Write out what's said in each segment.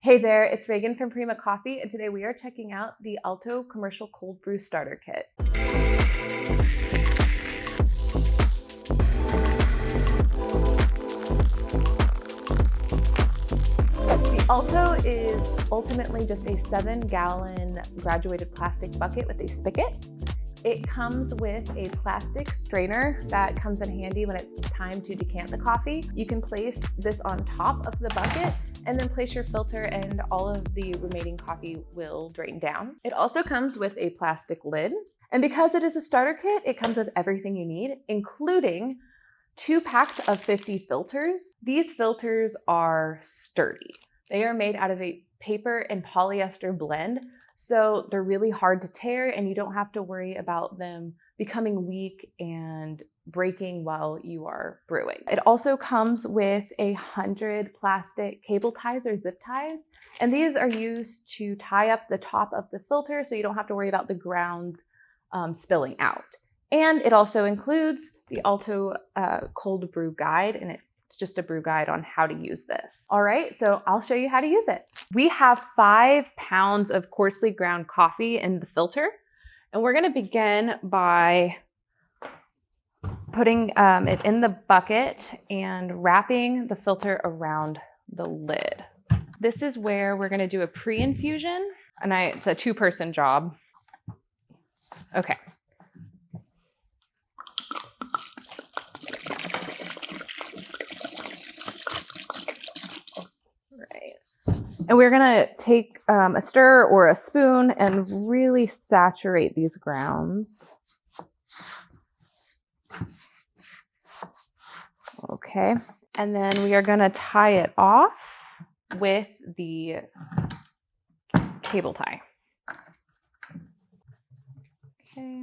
Hey there, it's Reagan from Prima Coffee, and today we are checking out the Alto Commercial Cold Brew Starter Kit. The Alto is ultimately just a 7-gallon graduated plastic bucket with a spigot. It comes with a plastic strainer that comes in handy when it's time to decant the coffee. You can place this on top of the bucket and then place your filter and all of the remaining coffee will drain down. It also comes with a plastic lid. And because it is a starter kit, it comes with everything you need, including 2 packs of 50 filters. These filters are sturdy. They are made out of a paper and polyester blend, so they're really hard to tear and you don't have to worry about them becoming weak and breaking while you are brewing. It also comes with 100 plastic cable ties or zip ties, and these are used to tie up the top of the filter so you don't have to worry about the grounds spilling out. And it also includes the Alto Cold Brew Guide, and it's just a brew guide on how to use this. All right, so I'll show you how to use it. We have 5 pounds of coarsely ground coffee in the filter, and we're gonna begin by putting it in the bucket and wrapping the filter around the lid. This is where we're gonna do a pre-infusion, and it's a 2-person job. Okay. And we're gonna take a stir or a spoon and really saturate these grounds. Okay, and then we are gonna tie it off with the cable tie. Okay.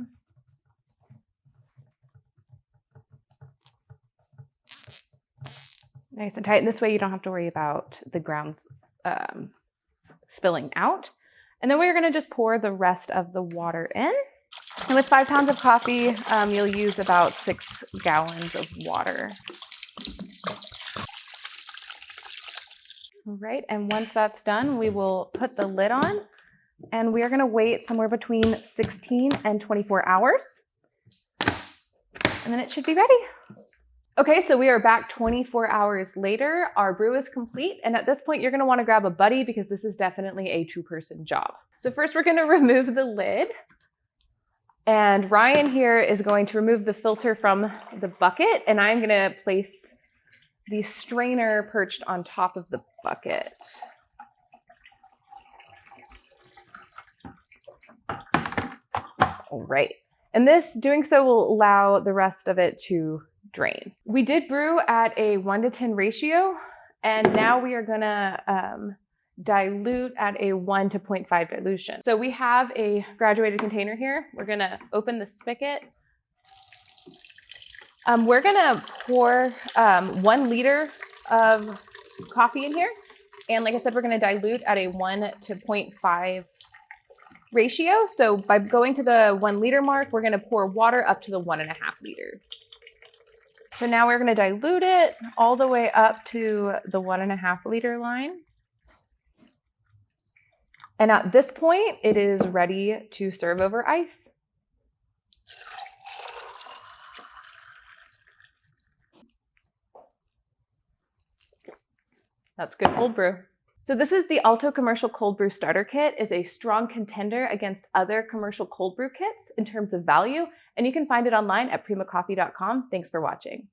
Nice and tight, and this way you don't have to worry about the grounds spilling out. And then we're gonna just pour the rest of the water in. And with 5 pounds of coffee, you'll use about 6 gallons of water. All right, and once that's done, we will put the lid on and we are gonna wait somewhere between 16 and 24 hours. And then it should be ready. Okay, so we are back 24 hours later. Our brew is complete, and at this point you're gonna wanna grab a buddy because this is definitely a 2-person job. So first we're gonna remove the lid, and Ryan here is going to remove the filter from the bucket, and I'm gonna place the strainer perched on top of the bucket. All right, and doing so will allow the rest of it to drain. We did brew at a 1-to-10 ratio, and now we are gonna dilute at a 1-to-0.5 dilution. So we have a graduated container here. We're gonna open the spigot. We're gonna pour 1 liter of coffee in here. And like I said, we're gonna dilute at a 1-to-0.5 ratio. So by going to the 1 liter mark, we're gonna pour water up to the 1.5 liter. So now we're gonna dilute it all the way up to the 1.5 liter line. And at this point, it is ready to serve over ice. That's good cold brew. So this is the Alto Commercial Cold Brew Starter Kit. It's a strong contender against other commercial cold brew kits in terms of value, and you can find it online at primacoffee.com. Thanks for watching.